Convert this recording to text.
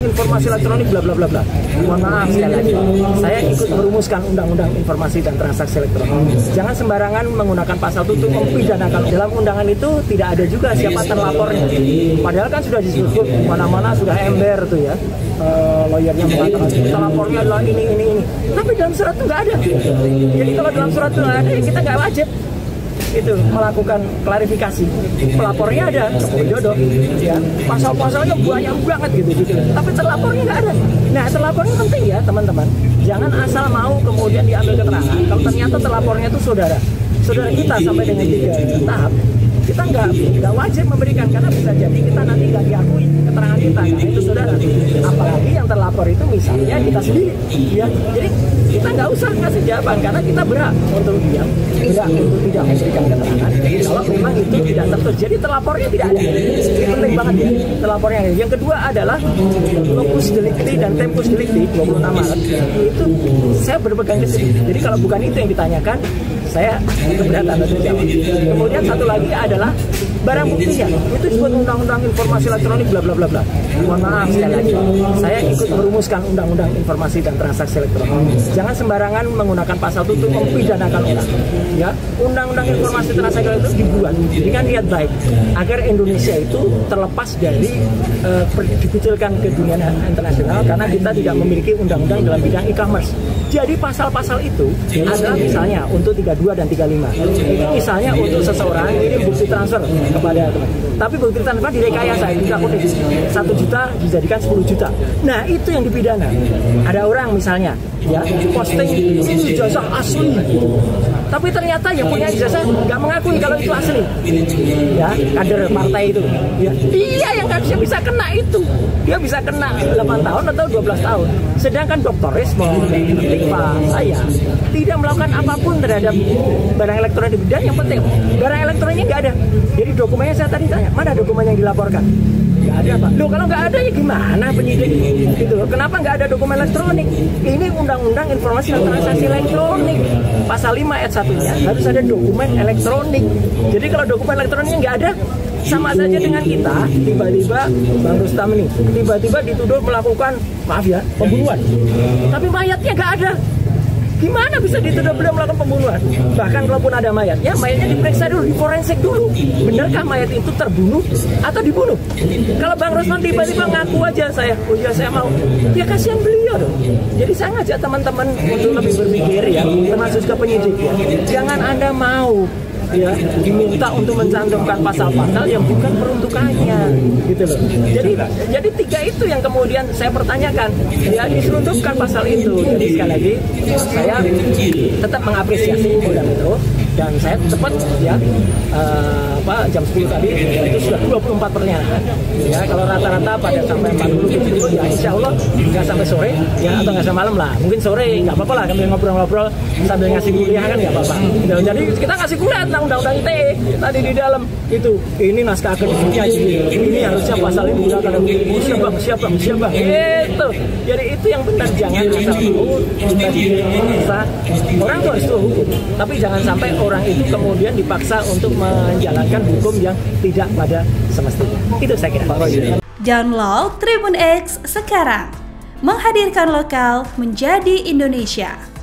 Informasi elektronik bla bla bla bla. Mohon maaf sekali lagi, saya ikut merumuskan Undang-Undang Informasi dan Transaksi Elektronik. Jangan sembarangan menggunakan pasal itu untuk mempidanakan. Dalam undangan itu tidak ada juga siapa terlapornya. Padahal kan sudah disebut mana-mana sudah ember tuh ya. Lawyernya mengatakan terlapornya adalah ini. Tapi dalam surat itu nggak ada. Jadi kalau dalam surat itu nggak ada, kita nggak wajib itu melakukan klarifikasi. Pelapornya ada, Joko Widodo, ya. Pasal-pasalnya banyak banget gitu. Tapi terlapornya nggak ada. Nah, terlapornya penting ya teman-teman. Jangan asal mau kemudian diambil keterangan. Kalau ternyata terlapornya itu saudara kita sampai dengan 3 tahap, kita nggak wajib memberikan karena bisa jadi kita nanti nggak diakui keterangan kita karena itu saudara. Apalagi yang terlapor itu misalnya kita sendiri, ya. Jadi kita nggak usah ngasih jawaban karena kita berhak untuk diam, berhak untuk tidak memberikan keterangan. Kalau memang itu tidak tertulis, jadi terlapornya tidak ada. Itu penting banget ya, terlapornya. Yang kedua adalah locus delicti dan tempus delicti 26 Maret itu saya berpegang ke sini. Jadi kalau bukan itu yang ditanyakan, saya keberatan untuk jawab. Kemudian satu lagi adalah barang buktinya. Itu disebut Undang-Undang Informasi Elektronik bla bla bla bla. Mohon maaf sekali lagi, saya ikut merumuskan Undang-Undang Informasi dan Transaksi Elektronik. Jangan sembarangan menggunakan pasal itu untuk mempidanakan orang. Ya, Undang-Undang Informasi dan Transaksi Elektronik itu dibuat dengan niat baik agar Indonesia itu terlepas dari dikucilkan ke dunia internasional karena kita tidak memiliki undang-undang dalam bidang e-commerce. Jadi pasal-pasal itu adalah misalnya untuk 32 dan 35. Itu misalnya untuk seseorang ini bukti transfer kepada teman. Tapi bukti transfer direkayasa, tidak kode 1 juta dijadikan 10 juta. Nah, itu yang dipidana. Ada orang misalnya ya posting itu ijazah asli gitu. Tapi ternyata yang punya ijazah nggak mengakui kalau itu asli. Ya, kader partai itu. Ya, dia yang harusnya bisa kena itu. Dia bisa kena 8 tahun atau 12 tahun. Sedangkan Dr. Rismo, Pak saya tidak melakukan apapun terhadap barang elektronik dan yang penting barang elektroniknya nggak ada. Jadi dokumennya saya tadi tanya, mana dokumen yang dilaporkan? Nggak ada, Pak. Loh, kalau nggak ada ya gimana penyidik? Gitu. Kenapa nggak ada dokumen elektronik? Ini Undang-Undang Informasi dan Transaksi Elektronik. Pasal 5 ayat 1-nya harus ada dokumen elektronik. Jadi kalau dokumen elektroniknya nggak ada, sama saja dengan kita tiba-tiba Bang Rustam ini tiba-tiba dituduh melakukan maaf ya pembunuhan. Tapi mayatnya nggak ada. Gimana bisa dituduh beliau melakukan pembunuhan? Bahkan kalaupun ada mayatnya diperiksa dulu, diforensik dulu. Benarkah mayat itu terbunuh atau dibunuh? Kalau Bang Rusman tiba-tiba ngaku aja saya mau, ya kasihan beliau dong. Jadi saya ngajak teman-teman untuk lebih berpikir ya, termasuk ke penyidik ya. Jangan Anda mau ya diminta untuk mencantumkan pasal-pasal yang bukan peruntukannya gitu loh. Jadi 3 itu yang kemudian saya pertanyakan ya, diselundupkan pasal itu. Jadi sekali lagi saya tetap mengapresiasi Polda Metro dan saya cepat ya jam 10 tadi itu sudah 24 pernyataan ya. Kalau rata-rata pada sampai 40 gitu ya insya Allah nggak sampai sore ya, atau nggak sampai malam lah, mungkin sore nggak apa-apa lah, sambil ngobrol-ngobrol sambil ngasih kuliah kan nggak apa-apa. Jadi kita ngasih kuliah tentang undang-undang ITE tadi di dalam itu, ini naskah akademiknya, ini harusnya pasal ini digunakan siapa itu. Jadi itu yang benar, jangan asal mau kita dipaksa. Orang tuh harus tahu hukum, tapi jangan sampai orang itu kemudian dipaksa untuk menjalankan hukum yang tidak pada semestinya. Itu saya kira. Download Tribun X sekarang, menghadirkan lokal menjadi Indonesia.